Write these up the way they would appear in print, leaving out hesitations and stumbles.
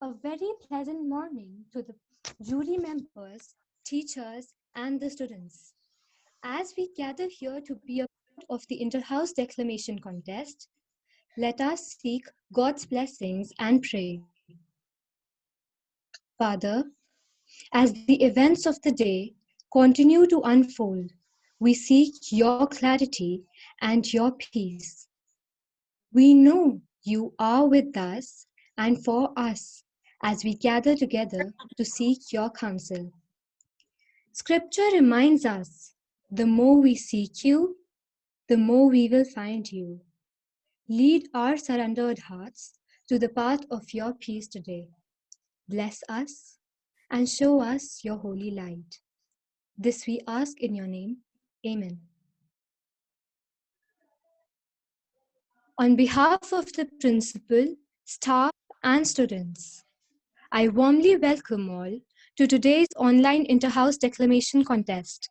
A very pleasant morning to the jury members, teachers, and the students. As we gather here to be a part of the Interhouse Declamation Contest, let us seek God's blessings and pray. Father, as the events of the day continue to unfold, we seek your clarity and your peace. We know you are with us and for us as we gather together to seek your counsel. Scripture reminds us the more we seek you, the more we will find you. Lead our surrendered hearts to the path of your peace today. Bless us and show us your holy light. This we ask in your name. Amen. On behalf of the principal, staff, and students, I warmly welcome all to today's online Interhouse Declamation Contest.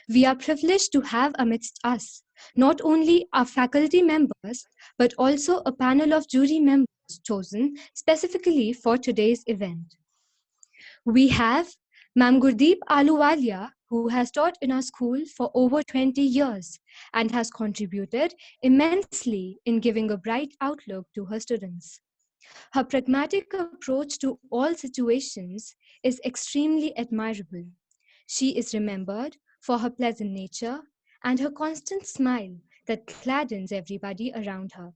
We are privileged to have amidst us not only our faculty members, but also a panel of jury members chosen specifically for today's event. We have Ma'am Gurdeep Aluwalia, who has taught in our school for over 20 years and has contributed immensely in giving a bright outlook to her students. Her pragmatic approach to all situations is extremely admirable. She is remembered for her pleasant nature and her constant smile that gladdens everybody around her.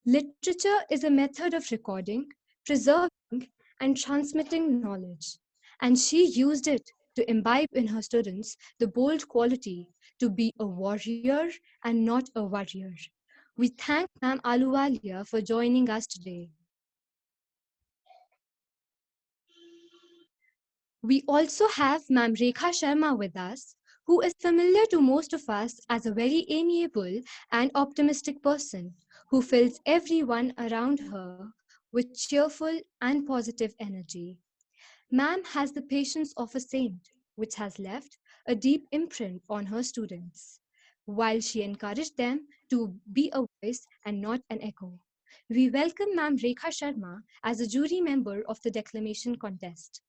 Literature is a method of recording, preserving, and transmitting knowledge, and she used it to imbibe in her students the bold quality to be a warrior and not a warrior. We thank Ma'am Aluwalia for joining us today. We also have Ma'am Rekha Sharma with us, who is familiar to most of us as a very amiable and optimistic person who fills everyone around her with cheerful and positive energy. Ma'am has the patience of a saint, which has left a deep imprint on her students, while she encouraged them to be a voice and not an echo. We welcome Ma'am Rekha Sharma as a jury member of the Declamation Contest.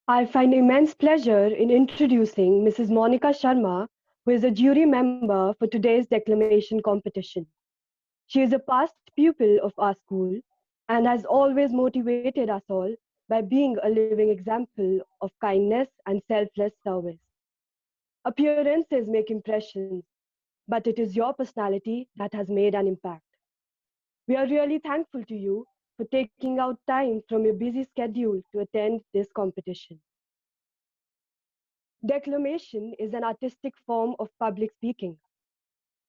I find immense pleasure in introducing Mrs. Monica Sharma, who is a jury member for today's declamation competition. She is a past pupil of our school and has always motivated us all by being a living example of kindness and selfless service. Appearances make impressions, but it is your personality that has made an impact. We are really thankful to you for taking out time from your busy schedule to attend this competition. Declamation is an artistic form of public speaking.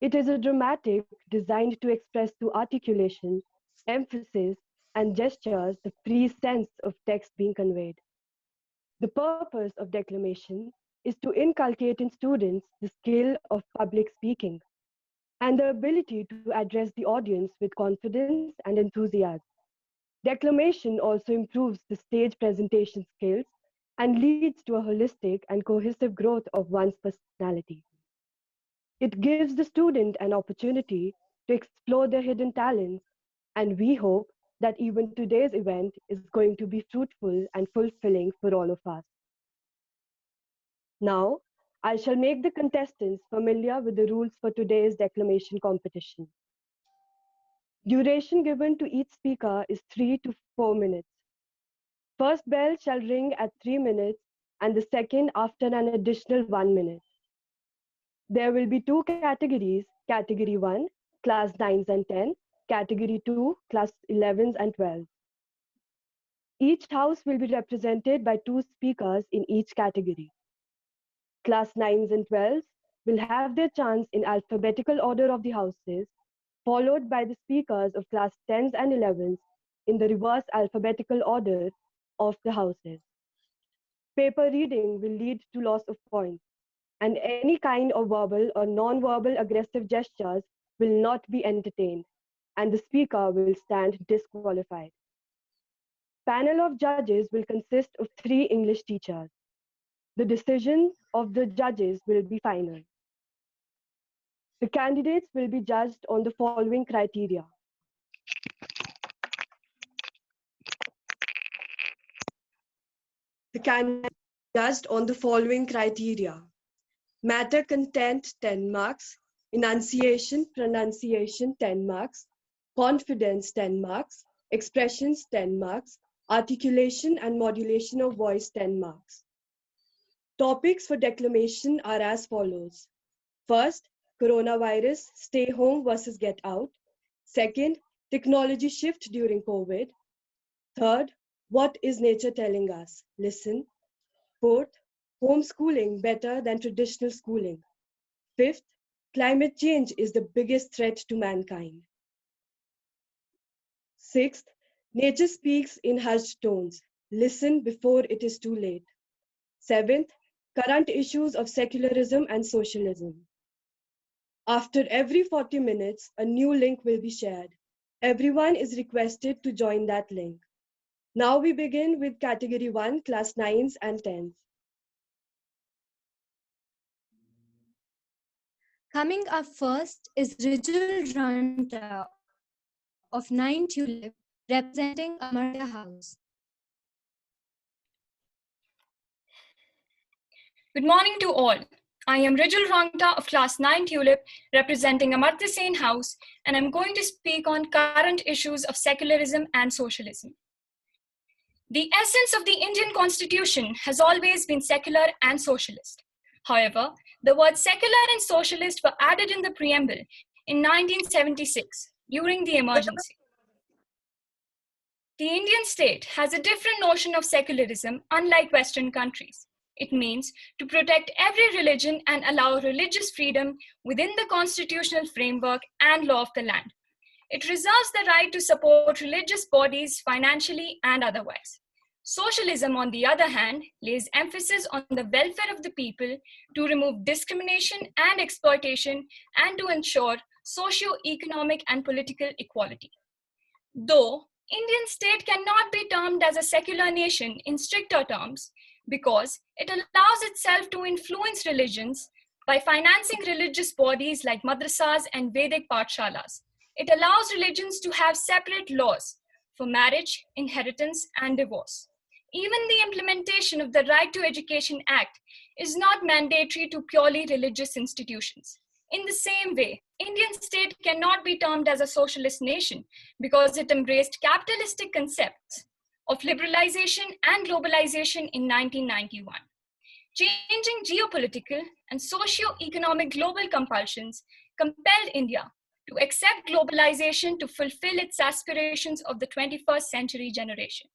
It is a dramatic designed to express through articulation, emphasis, and gestures the free sense of text being conveyed. The purpose of declamation is to inculcate in students the skill of public speaking and the ability to address the audience with confidence and enthusiasm. Declamation also improves the stage presentation skills and leads to a holistic and cohesive growth of one's personality. It gives the student an opportunity to explore their hidden talents, and we hope that even today's event is going to be fruitful and fulfilling for all of us. Now, I shall make the contestants familiar with the rules for today's declamation competition. Duration given to each speaker is 3 to 4 minutes. First bell shall ring at 3 minutes and the second after an additional 1 minute. There will be two categories, Category 1, Class 9s and 10, Category 2, Class 11s and 12s. Each house will be represented by two speakers in each category. Class 9s and 12s will have their chance in alphabetical order of the houses, followed by the speakers of Class 10s and 11s in the reverse alphabetical order of the houses. Paper reading will lead to loss of points, and any kind of verbal or non-verbal aggressive gestures will not be entertained, and the speaker will stand disqualified. Panel of judges will consist of three English teachers. The decisions of the judges will be final. The candidates will be judged on the following criteria. The candidates judged on the following criteria. Matter content 10 marks, enunciation, pronunciation 10 marks, confidence 10 marks, expressions 10 marks, articulation and modulation of voice 10 marks. Topics for declamation are as follows. First, coronavirus, stay home versus get out. Second, technology shift during COVID. Third, what is nature telling us? Listen. Fourth, homeschooling better than traditional schooling. Fifth, climate change is the biggest threat to mankind. Sixth, nature speaks in hushed tones. Listen before it is too late. Seventh, current issues of secularism and socialism. After every 40 minutes, a new link will be shared. Everyone is requested to join that link. Now we begin with Category 1, Class 9s and 10s. Coming up first is Rijul Ranta of 9 Tulip, representing Amartya House. Good morning to all. I am Rijul Rangta of Class 9 Tulip, representing Amartya Sen House, and I'm going to speak on current issues of secularism and socialism. The essence of the Indian Constitution has always been secular and socialist. However, the words secular and socialist were added in the preamble in 1976 during the emergency. The Indian state has a different notion of secularism unlike Western countries. It means to protect every religion and allow religious freedom within the constitutional framework and law of the land. It reserves the right to support religious bodies financially and otherwise. Socialism, on the other hand, lays emphasis on the welfare of the people to remove discrimination and exploitation and to ensure socio-economic and political equality. Though Indian state cannot be termed as a secular nation in stricter terms because it allows itself to influence religions by financing religious bodies like madrasas and Vedic pathshalas. It allows religions to have separate laws for marriage, inheritance, and divorce. Even the implementation of the Right to Education Act is not mandatory to purely religious institutions. In the same way, Indian state cannot be termed as a socialist nation because it embraced capitalistic concepts of liberalization and globalization in 1991. Changing geopolitical and socio-economic global compulsions compelled India to accept globalization to fulfill its aspirations of the 21st century generation.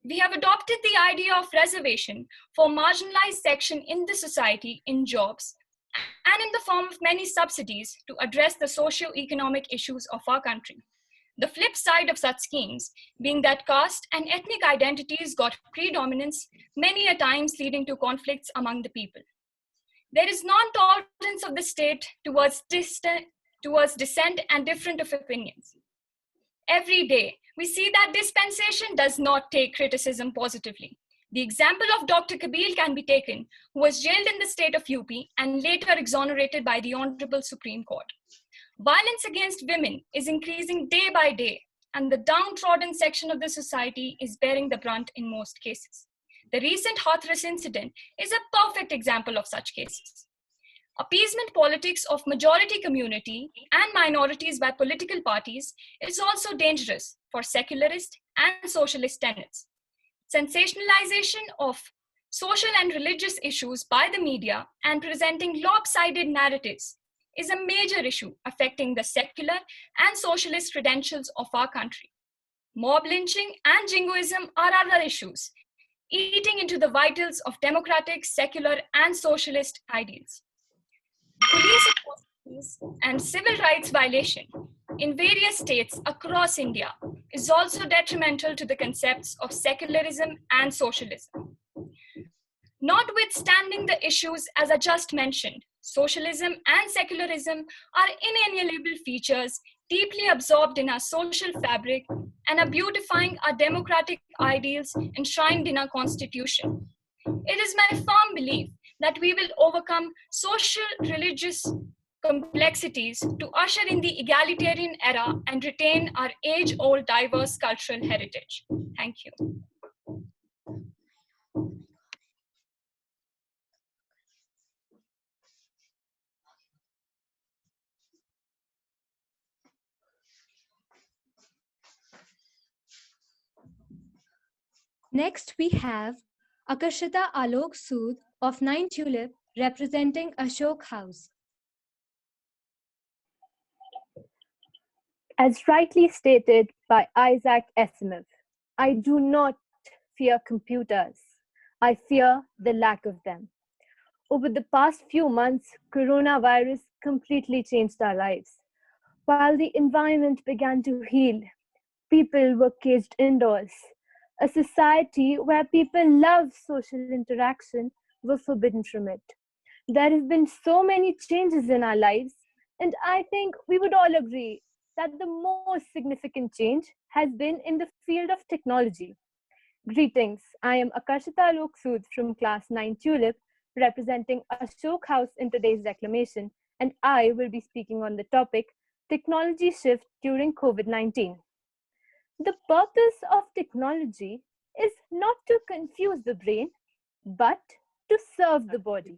We have adopted the idea of reservation for marginalized section in the society in jobs and in the form of many subsidies to address the socio-economic issues of our country. The flip side of such schemes being that caste and ethnic identities got predominance, many a times leading to conflicts among the people. There is non-tolerance of the state towards dissent and different of opinions. Every day, we see that dispensation does not take criticism positively. The example of Dr. Kabir can be taken, who was jailed in the state of UP and later exonerated by the Honorable Supreme Court. Violence against women is increasing day by day, and the downtrodden section of the society is bearing the brunt in most cases. The recent Hathras incident is a perfect example of such cases. Appeasement politics of majority community and minorities by political parties is also dangerous for secularist and socialist tenets. Sensationalization of social and religious issues by the media and presenting lopsided narratives is a major issue affecting the secular and socialist credentials of our country. Mob lynching and jingoism are other issues, eating into the vitals of democratic, secular, and socialist ideals. Police atrocities and civil rights violation in various states across India is also detrimental to the concepts of secularism and socialism. Notwithstanding the issues as I just mentioned, socialism and secularism are inalienable features deeply absorbed in our social fabric and are beautifying our democratic ideals enshrined in our constitution. It is my firm belief that we will overcome social religious complexities to usher in the egalitarian era and retain our age-old diverse cultural heritage. Thank you. Next, we have Akashita Alok Sood of 9 Tulip representing Ashok House. As rightly stated by Isaac Asimov, I do not fear computers. I fear the lack of them. Over the past few months, coronavirus completely changed our lives. While the environment began to heal, people were caged indoors. A society where people love social interaction were forbidden from it. There have been so many changes in our lives, and I think we would all agree that the most significant change has been in the field of technology. Greetings, I am Akashita Loksood from class 9 Tulip, representing Ashok House in today's Declamation, and I will be speaking on the topic Technology Shift During COVID-19. The purpose of technology is not to confuse the brain, but to serve the body.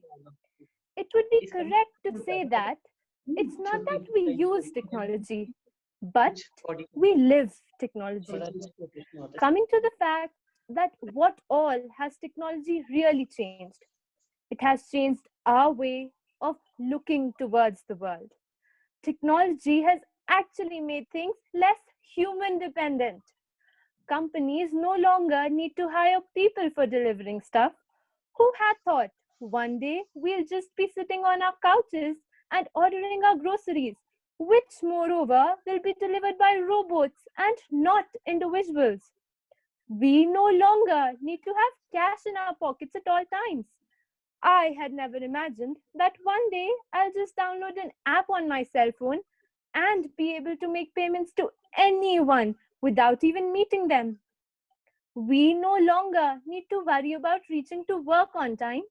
It would be correct to say that it's not that we use technology, but we live technology. Coming to the fact that what all has technology really changed? It has changed our way of looking towards the world. Technology has actually made things less human dependent. Companies no longer need to hire people for delivering stuff. Who had thought one day we'll just be sitting on our couches and ordering our groceries, which, moreover, will be delivered by robots and not individuals? We no longer need to have cash in our pockets at all times. I had never imagined that one day I'll just download an app on my cell phone and be able to make payments to anyone without even meeting them. We no longer need to worry about reaching to work on time.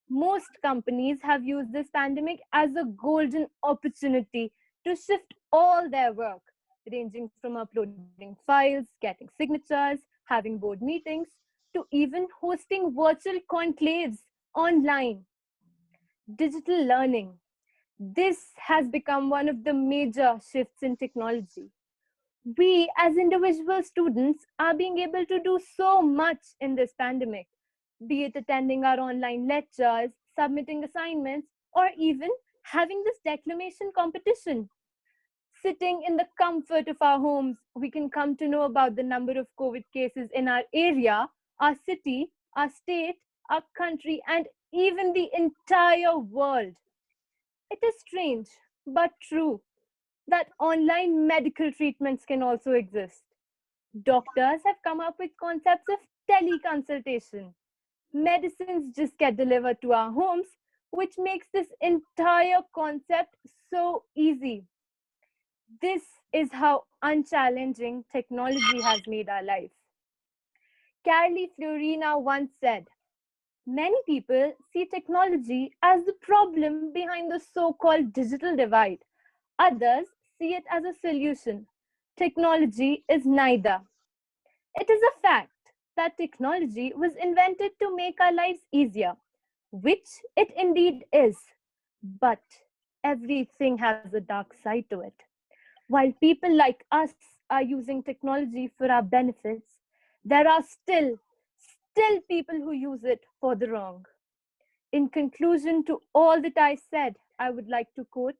Most companies have used this pandemic as a golden opportunity to shift all their work, ranging from uploading files, getting signatures, having board meetings, to even hosting virtual conclaves online. Digital learning. This has become one of the major shifts in technology. We, as individual students, are being able to do so much in this pandemic, be it attending our online lectures, submitting assignments, or even having this declamation competition. Sitting in the comfort of our homes, we can come to know about the number of COVID cases in our area, our city, our state, our country, and even the entire world. It is strange, but true, that online medical treatments can also exist. Doctors have come up with concepts of teleconsultation. Medicines just get delivered to our homes, which makes this entire concept so easy. This is how unchallenging technology has made our life. Carly Fiorina once said, many people see technology as the problem behind the so-called digital divide. Others see it as a solution. Technology is neither. It is a fact that technology was invented to make our lives easier, which it indeed is. But everything has a dark side to it. While people like us are using technology for our benefits, there are still people who use it for the wrong. In conclusion to all that I said, I would like to quote,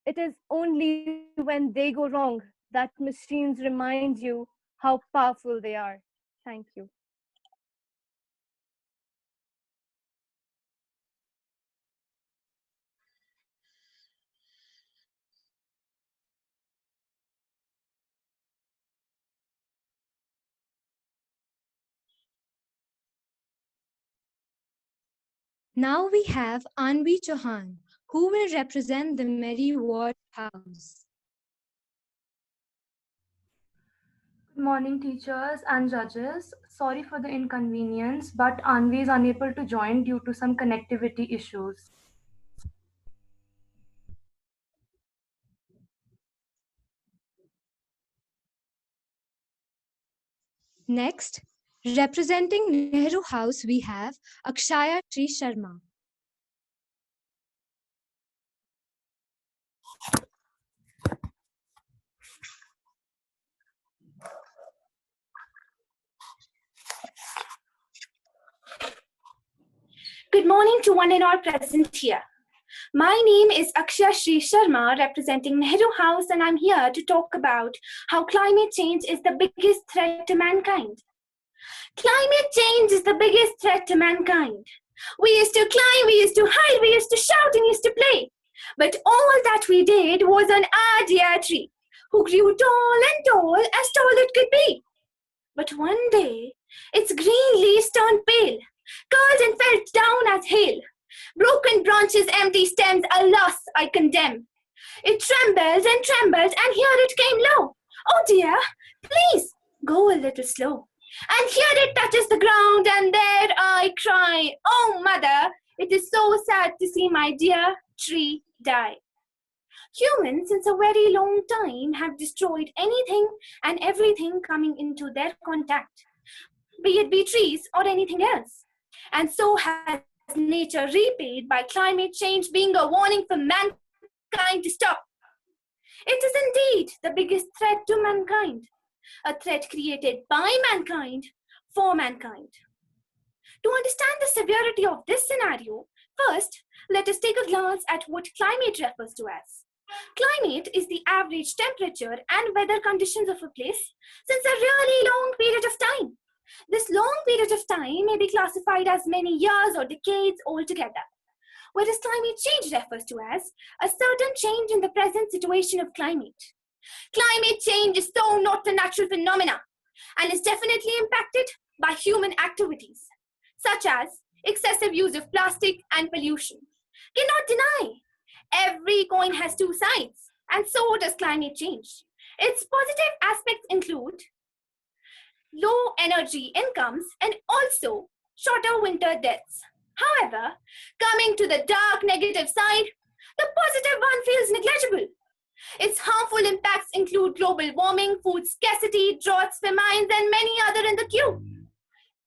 it is only when they go wrong that machines remind you how powerful they are. Thank you. Now we have Anvi Chauhan, who will represent the Mary Ward House. Good morning, teachers and judges. Sorry for the inconvenience, but Anvi is unable to join due to some connectivity issues. Next, representing Nehru House, we have Akshaya Sri Sharma. Good morning to one and all present here. My name is Akshaya Sri Sharma, representing Nehru House, and I'm here to talk about how climate change is the biggest threat to mankind. Climate change is the biggest threat to mankind. We used to climb, we used to hide, we used to shout and used to play. But all that we did was an our dear tree, who grew tall and tall as tall it could be. But one day, its green leaves turned pale, curled and fell down as hail. Broken branches, empty stems, alas, I condemn. It trembled and trembled, and here it came low. Oh dear, please, go a little slow. And here it touches the ground, and there I cry, oh mother, it is so sad to see my dear tree die. Humans, since a very long time, have destroyed anything and everything coming into their contact, be it be trees or anything else. And so has nature repaid by climate change being a warning for mankind to stop. It is indeed the biggest threat to mankind, a threat created by mankind for mankind. To understand the severity of this scenario, first, let us take a glance at what climate refers to as. Climate is the average temperature and weather conditions of a place since a really long period of time. This long period of time may be classified as many years or decades altogether, whereas climate change refers to as a certain change in the present situation of climate. Climate change is so not a natural phenomena and is definitely impacted by human activities, such as excessive use of plastic and pollution. Cannot deny, every coin has two sides, and so does climate change. Its positive aspects include low energy incomes and also shorter winter deaths. However, coming to the dark negative side, the positive one feels negligible. Its harmful impacts include global warming, food scarcity, droughts, famines, and many other in the queue.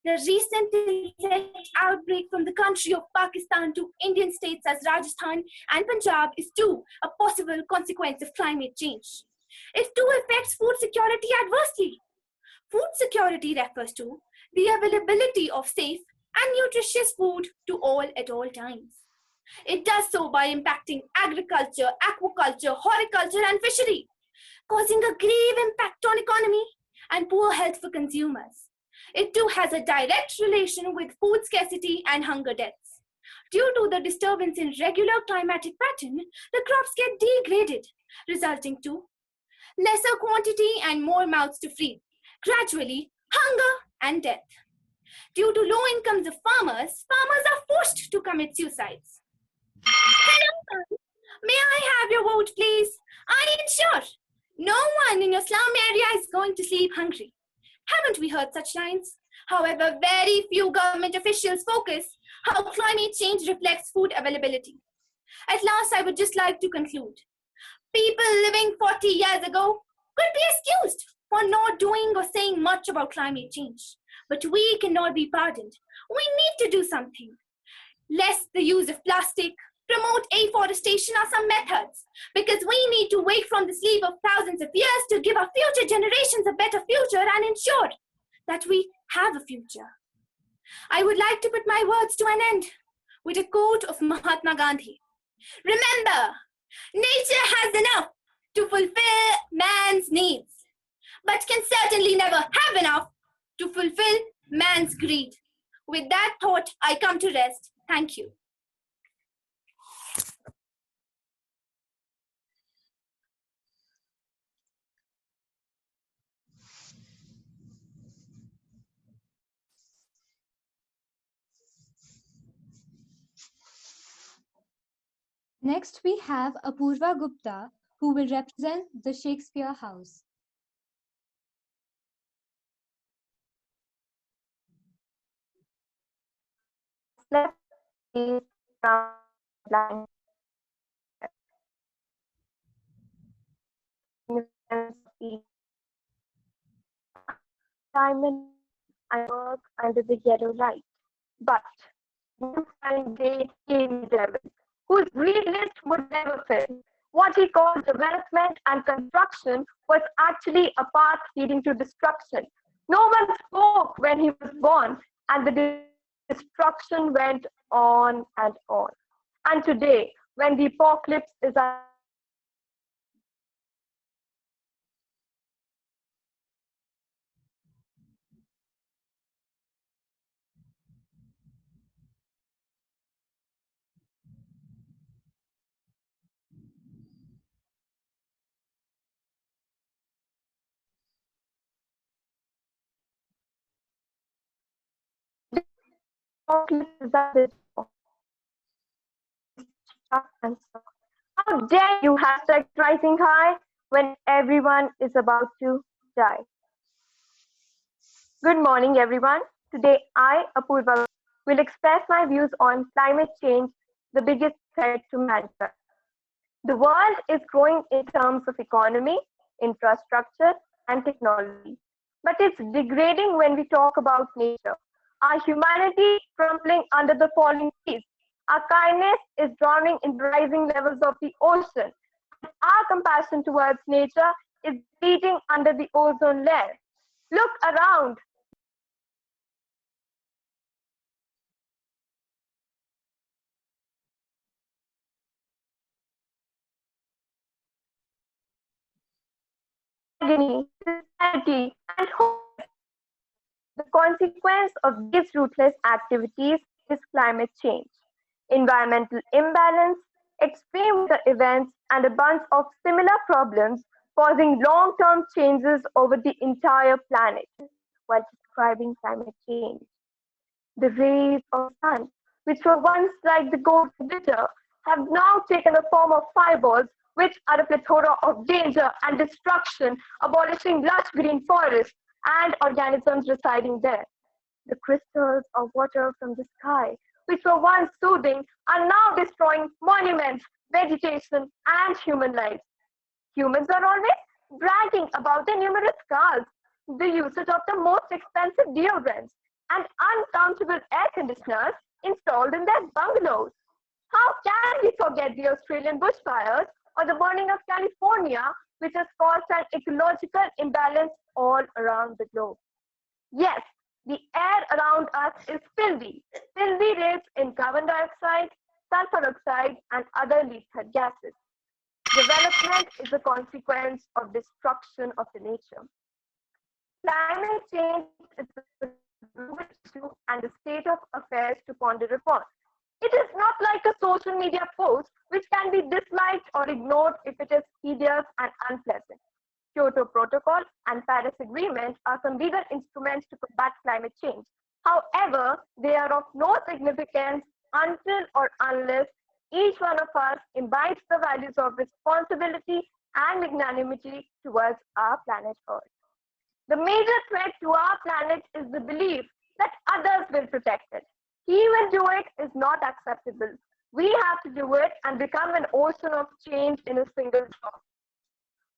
The recent insect outbreak from the country of Pakistan to Indian states as Rajasthan and Punjab is too a possible consequence of climate change. It too affects food security adversely. Food security refers to the availability of safe and nutritious food to all at all times. It does so by impacting agriculture, aquaculture, horticulture, and fishery, causing a grave impact on economy and poor health for consumers. It too has a direct relation with food scarcity and hunger deaths. Due to the disturbance in regular climatic pattern, the crops get degraded, resulting to lesser quantity and more mouths to feed, gradually hunger and death. Due to low incomes of farmers, farmers are forced to commit suicides. Hello, may I have your vote, please? I ensure no one in your slum area is going to sleep hungry. Haven't we heard such lines? However, very few government officials focus how climate change reflects food availability. At last, I would just like to conclude. People living 40 years ago could be excused for not doing or saying much about climate change. But we cannot be pardoned. We need to do something. Less the use of plastic, promote afforestation are some methods, because we need to wake from the sleep of thousands of years to give our future generations a better future and ensure that we have a future. I would like to put my words to an end with a quote of Mahatma Gandhi. Remember, nature has enough to fulfill man's needs, but can certainly never have enough to fulfill man's greed. With that thought, I come to rest. Thank you. Next, we have Apurva Gupta, who will represent the Shakespeare House. Time and work under the yellow light. But one fine day came the devil, whose read list would never fill. What he called development and construction was actually a path leading to destruction. No one spoke when he was born, and the destruction went on and on. And today, when the apocalypse is at its peak, we are still facing the same challenges. The apocalypse is at the door, and everyone is shocked and stuck. How dare you hashtag rising high when everyone is about to die? Good morning, everyone. Today, I, Apurva, will express my views on climate change, the biggest threat to mankind. The world is growing in terms of economy, infrastructure, and technology, but it's degrading when we talk about nature. Our humanity crumbling under the falling trees. Our kindness is drowning in the rising levels of the ocean. Our compassion towards nature is depleting under the ozone layer. Look around. Agony, disparity, and hopelessness. The consequence of these ruthless activities is climate change, environmental imbalance, extreme weather events, and a bunch of similar problems causing long term changes over the entire planet. While describing climate change, the rays of the sun, which were once like the golden glitter, have now taken the form of fireballs, which are a plethora of danger and destruction, abolishing lush green forests and organisms residing there. The crystals of water from the sky, which were once soothing, are now destroying monuments, vegetation, and human lives. Humans are always bragging about their numerous cars, the usage of the most expensive deodorants, and uncountable air conditioners installed in their bungalows. How can we forget the Australian bushfires or the burning of California, which has caused an ecological imbalance all around the globe? Yes, the air around us is filthy, filthy rich in carbon dioxide, sulfur oxide, and other lethal gases. Development is a consequence of destruction of the nature. Climate change is a global issue and a state of affairs to ponder upon. It is not like a social media post which can be disliked or ignored if it is tedious and unpleasant. Kyoto Protocol and Paris Agreement are some legal instruments to combat climate change. However, they are of no significance until or unless each one of us imbibes the values of responsibility and magnanimity towards our planet Earth. The major threat to our planet is the belief that others will protect it. He will do it is not acceptable. We have to do it and become an ocean of change in a single drop.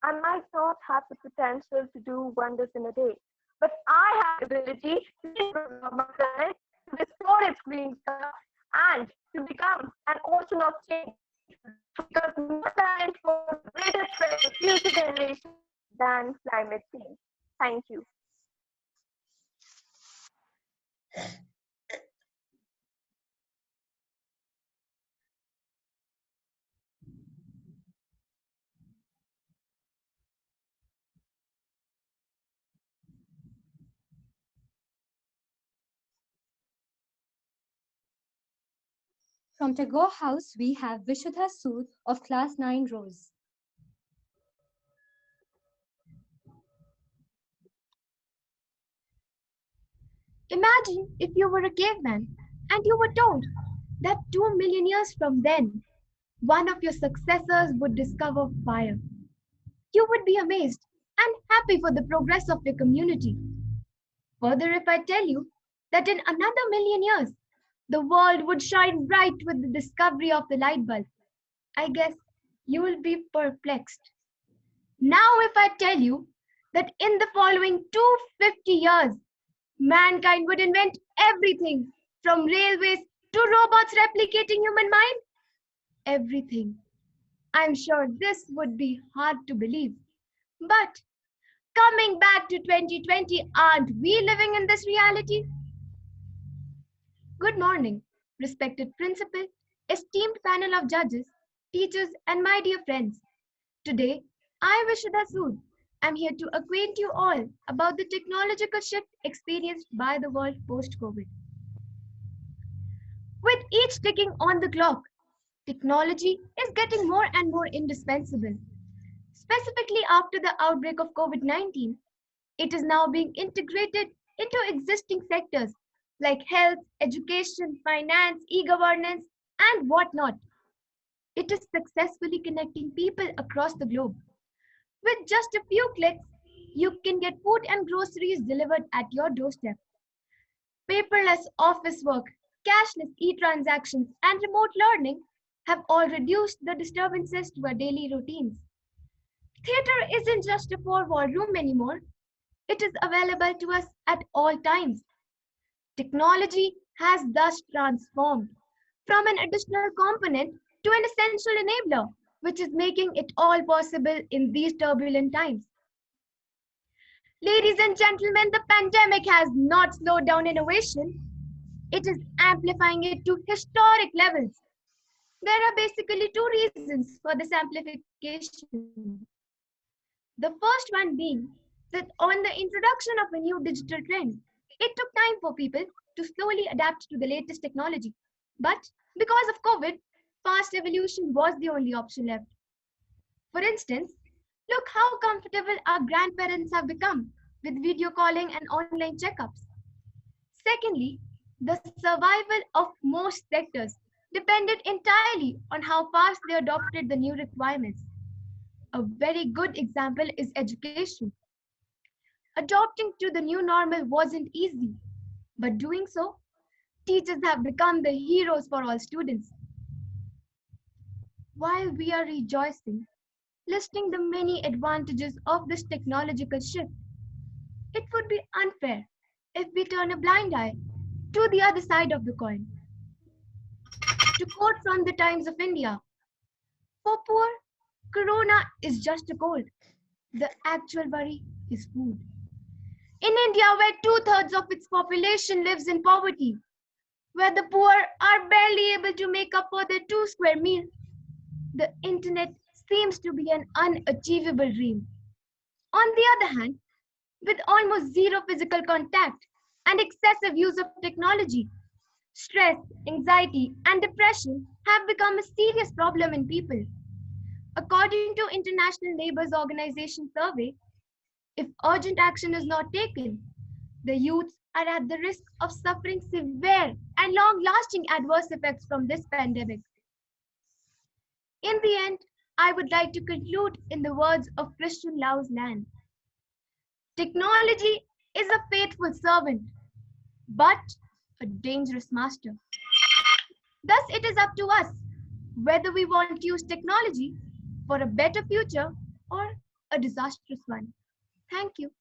I might not have the potential to do wonders in a day, but I have the ability to preserve my planet, to restore its green color, and to become an ocean of change. Because no planet poses a greater threat to future generations than climate change. Thank you. From Tagore House, we have Vishudha Sood of Class 9 Rose. Imagine if you were a caveman and you were told that 2 million years from then, one of your successors would discover fire. You would be amazed and happy for the progress of your community. Further, if I tell you that in another million years, the world would shine bright with the discovery of the light bulb, I guess you will be perplexed. Now, if I tell you that in the following 250 years, Mankind would invent everything from railways to robots replicating human mind. Everything. I'm sure this would be hard to believe. But coming back to 2020, aren't we living in this reality? Good morning, respected principal, esteemed panel of judges, teachers, and my dear friends. Today, I, Vishudha Sood, am here to acquaint you all about the technological shift experienced by the world post-COVID. With each ticking on the clock, technology is getting more and more indispensable. Specifically after the outbreak of COVID 19, it is now being integrated into existing sectors like health, education, finance, e governance, and whatnot. It is successfully connecting people across the globe. With just a few clicks, you can get food and groceries delivered at your doorstep. Paperless office work, cashless e transactions, and remote learning have all reduced the disturbances to our daily routines. Theater isn't just a four wall room anymore, it is available to us at all times. Technology has thus transformed from an additional component to an essential enabler, which is making it all possible in these turbulent times. Ladies and gentlemen, the pandemic has not slowed down innovation, it is amplifying it to historic levels. There are basically two reasons for this amplification. The first one being that on the introduction of a new digital trend, it took time for people to slowly adapt to the latest technology. But because of COVID, fast evolution was the only option left. For instance, look how comfortable our grandparents have become with video calling and online checkups. Secondly, the survival of most sectors depended entirely on how fast they adopted the new requirements. A very good example is education. Adopting to the new normal wasn't easy, but doing so, teachers have become the heroes for all students. While we are rejoicing, listing the many advantages of this technological shift, it would be unfair if we turn a blind eye to the other side of the coin. To quote from the Times of India, for poor, corona is just a cold. The actual worry is food. In India, where two-thirds of its population lives in poverty, where the poor are barely able to make up for their two square meal, the internet seems to be an unachievable dream. On the other hand, with almost zero physical contact and excessive use of technology, stress, anxiety, and depression have become a serious problem in people. According to International Labour Organization survey, if urgent action is not taken, the youths are at the risk of suffering severe and long-lasting adverse effects from this pandemic. In the end, I would like to conclude in the words of Christian Lau's Land. Technology is a faithful servant, but a dangerous master. Thus, it is up to us whether we want to use technology for a better future or a disastrous one. Thank you.